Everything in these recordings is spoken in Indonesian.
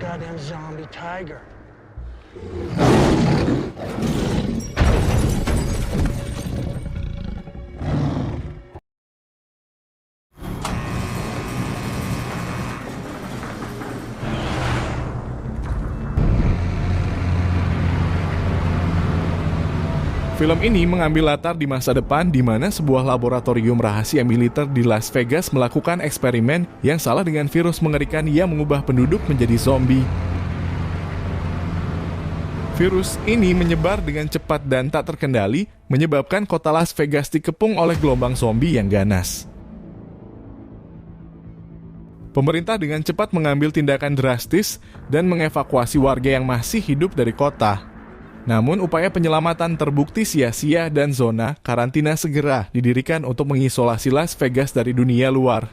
goddamn zombie tiger. Film ini mengambil latar di masa depan di mana sebuah laboratorium rahasia militer di Las Vegas melakukan eksperimen yang salah dengan virus mengerikan yang mengubah penduduk menjadi zombie. Virus ini menyebar dengan cepat dan tak terkendali, menyebabkan kota Las Vegas dikepung oleh gelombang zombie yang ganas. Pemerintah dengan cepat mengambil tindakan drastis dan mengevakuasi warga yang masih hidup dari kota. Namun upaya penyelamatan terbukti sia-sia dan zona karantina segera didirikan untuk mengisolasi Las Vegas dari dunia luar.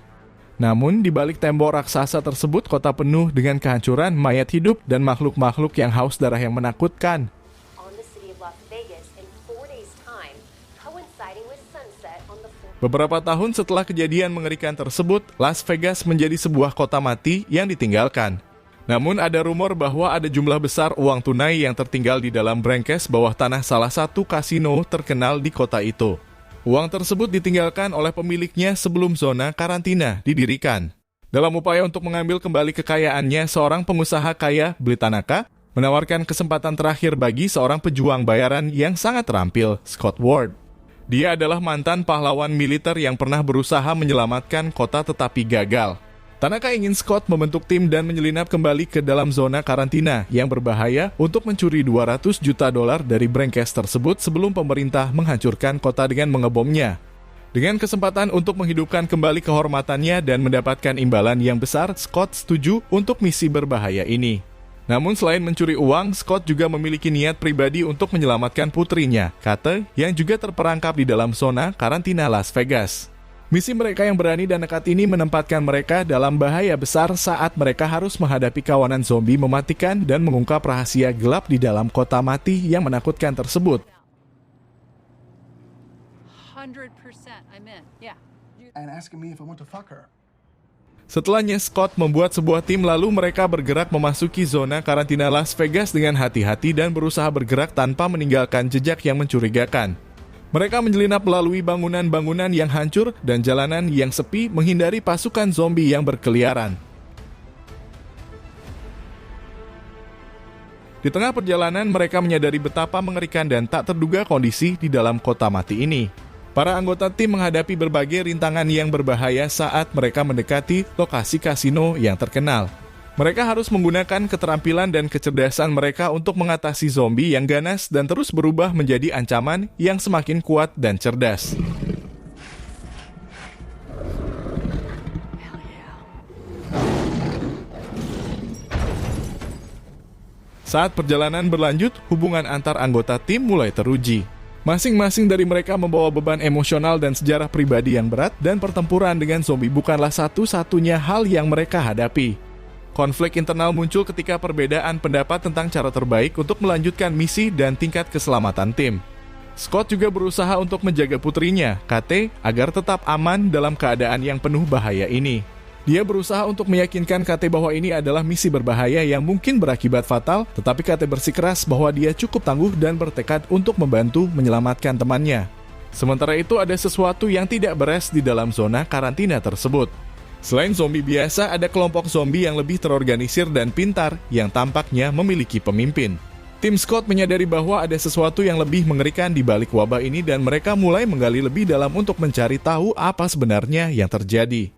Namun di balik tembok raksasa tersebut kota penuh dengan kehancuran, mayat hidup, dan makhluk-makhluk yang haus darah yang menakutkan. Beberapa tahun setelah kejadian mengerikan tersebut, Las Vegas menjadi sebuah kota mati yang ditinggalkan. Namun ada rumor bahwa ada jumlah besar uang tunai yang tertinggal di dalam brengkes bawah tanah salah satu kasino terkenal di kota itu. Uang tersebut ditinggalkan oleh pemiliknya sebelum zona karantina didirikan. Dalam upaya untuk mengambil kembali kekayaannya, seorang pengusaha kaya, Bill Tanaka, menawarkan kesempatan terakhir bagi seorang pejuang bayaran yang sangat terampil, Scott Ward. Dia adalah mantan pahlawan militer yang pernah berusaha menyelamatkan kota tetapi gagal. Tanaka ingin Scott membentuk tim dan menyelinap kembali ke dalam zona karantina yang berbahaya untuk mencuri $200 juta dari brengkes tersebut sebelum pemerintah menghancurkan kota dengan mengebomnya. Dengan kesempatan untuk menghidupkan kembali kehormatannya dan mendapatkan imbalan yang besar, Scott setuju untuk misi berbahaya ini. Namun selain mencuri uang, Scott juga memiliki niat pribadi untuk menyelamatkan putrinya, Kate, yang juga terperangkap di dalam zona karantina Las Vegas. Misi mereka yang berani dan nekat ini menempatkan mereka dalam bahaya besar saat mereka harus menghadapi kawanan zombie mematikan dan mengungkap rahasia gelap di dalam kota mati yang menakutkan tersebut. 100% I'm in. Yeah. And asking me if I want to fuck her. Setelahnya Scott membuat sebuah tim lalu mereka bergerak memasuki zona karantina Las Vegas dengan hati-hati dan berusaha bergerak tanpa meninggalkan jejak yang mencurigakan. Mereka menyelinap melalui bangunan-bangunan yang hancur dan jalanan yang sepi menghindari pasukan zombie yang berkeliaran. Di tengah perjalanan, mereka menyadari betapa mengerikan dan tak terduga kondisi di dalam kota mati ini. Para anggota tim menghadapi berbagai rintangan yang berbahaya saat mereka mendekati lokasi kasino yang terkenal. Mereka harus menggunakan keterampilan dan kecerdasan mereka untuk mengatasi zombie yang ganas dan terus berubah menjadi ancaman yang semakin kuat dan cerdas. Saat perjalanan berlanjut, hubungan antar anggota tim mulai teruji. Masing-masing dari mereka membawa beban emosional dan sejarah pribadi yang berat, dan pertempuran dengan zombie bukanlah satu-satunya hal yang mereka hadapi. Konflik internal muncul ketika perbedaan pendapat tentang cara terbaik untuk melanjutkan misi dan tingkat keselamatan tim. Scott juga berusaha untuk menjaga putrinya, Kate, agar tetap aman dalam keadaan yang penuh bahaya ini. Dia berusaha untuk meyakinkan Kate bahwa ini adalah misi berbahaya yang mungkin berakibat fatal, tetapi Kate bersikeras bahwa dia cukup tangguh dan bertekad untuk membantu menyelamatkan temannya. Sementara itu ada sesuatu yang tidak beres di dalam zona karantina tersebut. Selain zombie biasa, ada kelompok zombie yang lebih terorganisir dan pintar yang tampaknya memiliki pemimpin. Tim Scott menyadari bahwa ada sesuatu yang lebih mengerikan di balik wabah ini dan mereka mulai menggali lebih dalam untuk mencari tahu apa sebenarnya yang terjadi.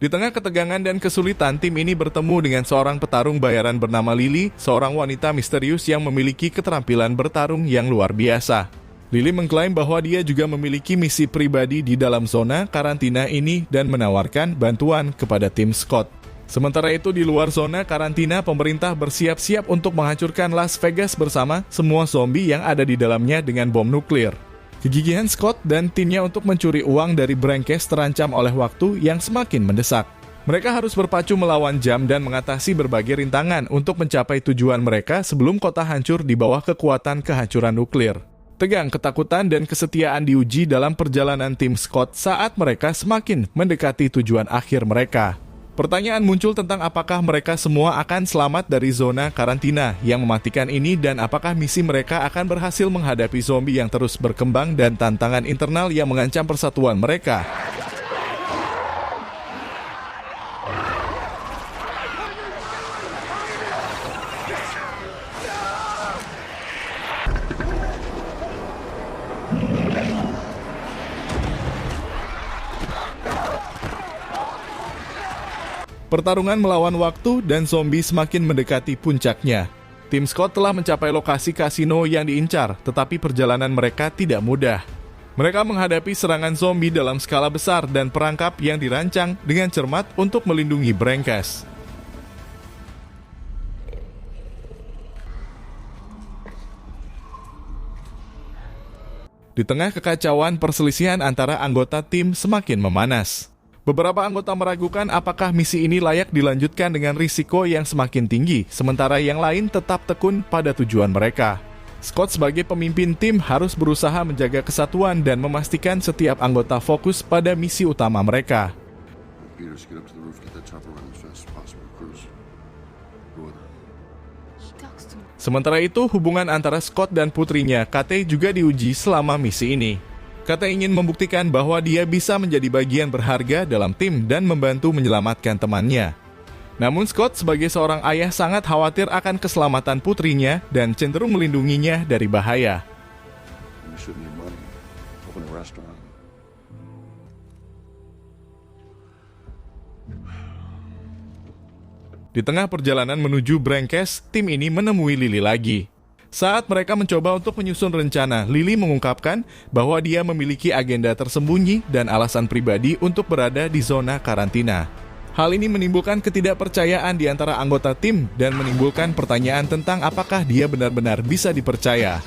Di tengah ketegangan dan kesulitan, tim ini bertemu dengan seorang petarung bayaran bernama Lily, seorang wanita misterius yang memiliki keterampilan bertarung yang luar biasa. Lily mengklaim bahwa dia juga memiliki misi pribadi di dalam zona karantina ini dan menawarkan bantuan kepada tim Scott. Sementara itu di luar zona karantina, pemerintah bersiap-siap untuk menghancurkan Las Vegas bersama semua zombie yang ada di dalamnya dengan bom nuklir. Kegigihan Scott dan timnya untuk mencuri uang dari brengkes terancam oleh waktu yang semakin mendesak. Mereka harus berpacu melawan jam dan mengatasi berbagai rintangan untuk mencapai tujuan mereka sebelum kota hancur di bawah kekuatan kehancuran nuklir. Tegang, ketakutan, dan kesetiaan diuji dalam perjalanan tim Scott saat mereka semakin mendekati tujuan akhir mereka. Pertanyaan muncul tentang apakah mereka semua akan selamat dari zona karantina yang mematikan ini dan apakah misi mereka akan berhasil menghadapi zombie yang terus berkembang dan tantangan internal yang mengancam persatuan mereka. Pertarungan melawan waktu dan zombie semakin mendekati puncaknya. Tim Scott telah mencapai lokasi kasino yang diincar, tetapi perjalanan mereka tidak mudah. Mereka menghadapi serangan zombie dalam skala besar dan perangkap yang dirancang dengan cermat untuk melindungi Brancash. Di tengah kekacauan, perselisihan antara anggota tim semakin memanas. Beberapa anggota meragukan apakah misi ini layak dilanjutkan dengan risiko yang semakin tinggi, sementara yang lain tetap tekun pada tujuan mereka. Scott sebagai pemimpin tim harus berusaha menjaga kesatuan dan memastikan setiap anggota fokus pada misi utama mereka. Sementara itu, hubungan antara Scott dan putrinya, Kate, juga diuji selama misi ini. Kate ingin membuktikan bahwa dia bisa menjadi bagian berharga dalam tim dan membantu menyelamatkan temannya. Namun Scott sebagai seorang ayah sangat khawatir akan keselamatan putrinya dan cenderung melindunginya dari bahaya. Di tengah perjalanan menuju Brancash, tim ini menemui Lily lagi. Saat mereka mencoba untuk menyusun rencana, Lily mengungkapkan bahwa dia memiliki agenda tersembunyi dan alasan pribadi untuk berada di zona karantina. Hal ini menimbulkan ketidakpercayaan di antara anggota tim dan menimbulkan pertanyaan tentang apakah dia benar-benar bisa dipercaya.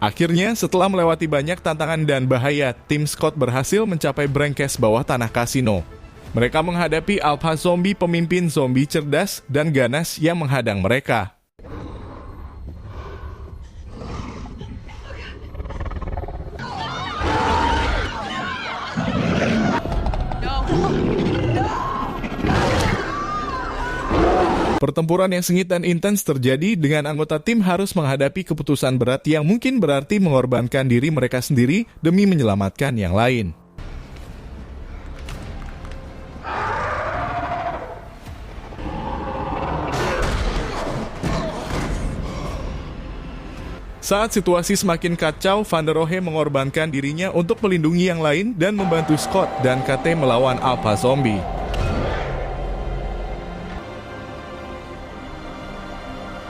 Akhirnya, setelah melewati banyak tantangan dan bahaya, tim Scott berhasil mencapai Brancash bawah tanah kasino. Mereka menghadapi Alpha Zombie, pemimpin zombie cerdas dan ganas yang menghadang mereka. Pertempuran yang sengit dan intens terjadi dengan anggota tim harus menghadapi keputusan berat yang mungkin berarti mengorbankan diri mereka sendiri demi menyelamatkan yang lain. Saat situasi semakin kacau, Van der Rohe mengorbankan dirinya untuk melindungi yang lain dan membantu Scott dan Kate melawan Alpha Zombie.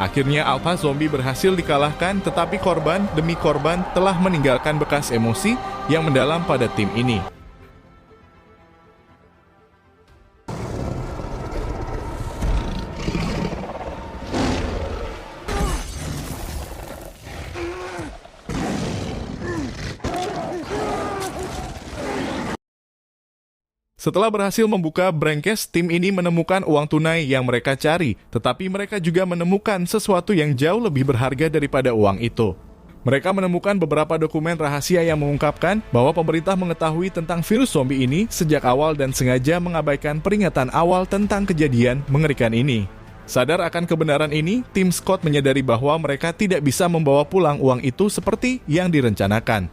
Akhirnya Alpha Zombie berhasil dikalahkan, tetapi korban demi korban telah meninggalkan bekas emosi yang mendalam pada tim ini. Setelah berhasil membuka Brancash, tim ini menemukan uang tunai yang mereka cari, tetapi mereka juga menemukan sesuatu yang jauh lebih berharga daripada uang itu. Mereka menemukan beberapa dokumen rahasia yang mengungkapkan bahwa pemerintah mengetahui tentang virus zombie ini sejak awal dan sengaja mengabaikan peringatan awal tentang kejadian mengerikan ini. Sadar akan kebenaran ini, tim Scott menyadari bahwa mereka tidak bisa membawa pulang uang itu seperti yang direncanakan.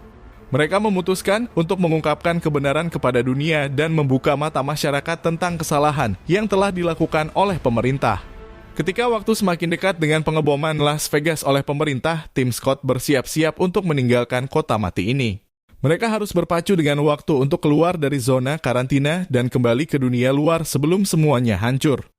Mereka memutuskan untuk mengungkapkan kebenaran kepada dunia dan membuka mata masyarakat tentang kesalahan yang telah dilakukan oleh pemerintah. Ketika waktu semakin dekat dengan pengeboman Las Vegas oleh pemerintah, tim Scott bersiap-siap untuk meninggalkan kota mati ini. Mereka harus berpacu dengan waktu untuk keluar dari zona karantina dan kembali ke dunia luar sebelum semuanya hancur.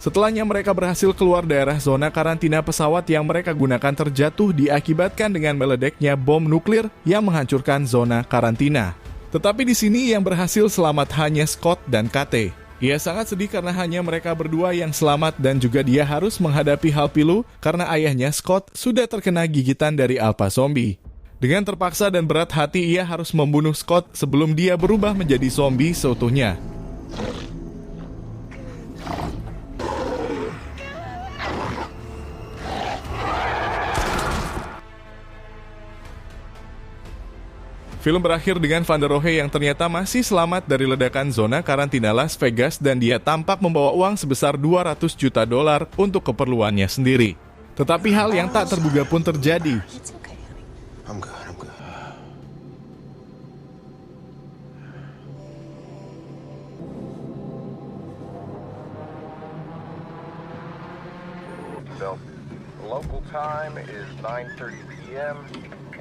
Setelahnya mereka berhasil keluar daerah zona karantina, pesawat yang mereka gunakan terjatuh diakibatkan dengan meledaknya bom nuklir yang menghancurkan zona karantina. Tetapi di sini yang berhasil selamat hanya Scott dan KT. Ia sangat sedih karena hanya mereka berdua yang selamat dan juga dia harus menghadapi hal pilu karena ayahnya Scott sudah terkena gigitan dari alpha zombie. Dengan terpaksa dan berat hati ia harus membunuh Scott sebelum dia berubah menjadi zombie seutuhnya. Film berakhir dengan Van der Rohe yang ternyata masih selamat dari ledakan zona karantina Las Vegas dan dia tampak membawa uang sebesar $200 juta untuk keperluannya sendiri. Tetapi hal yang tak terduga pun terjadi. I'm good. So, local time is 9:30 p.m.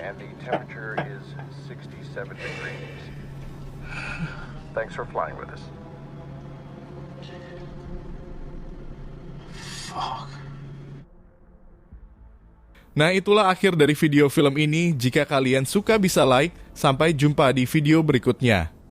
and the temperature is 67 degrees. Thanks for flying with us. Nah, itulah akhir dari video film ini. Jika kalian suka bisa like. Sampai jumpa di video berikutnya.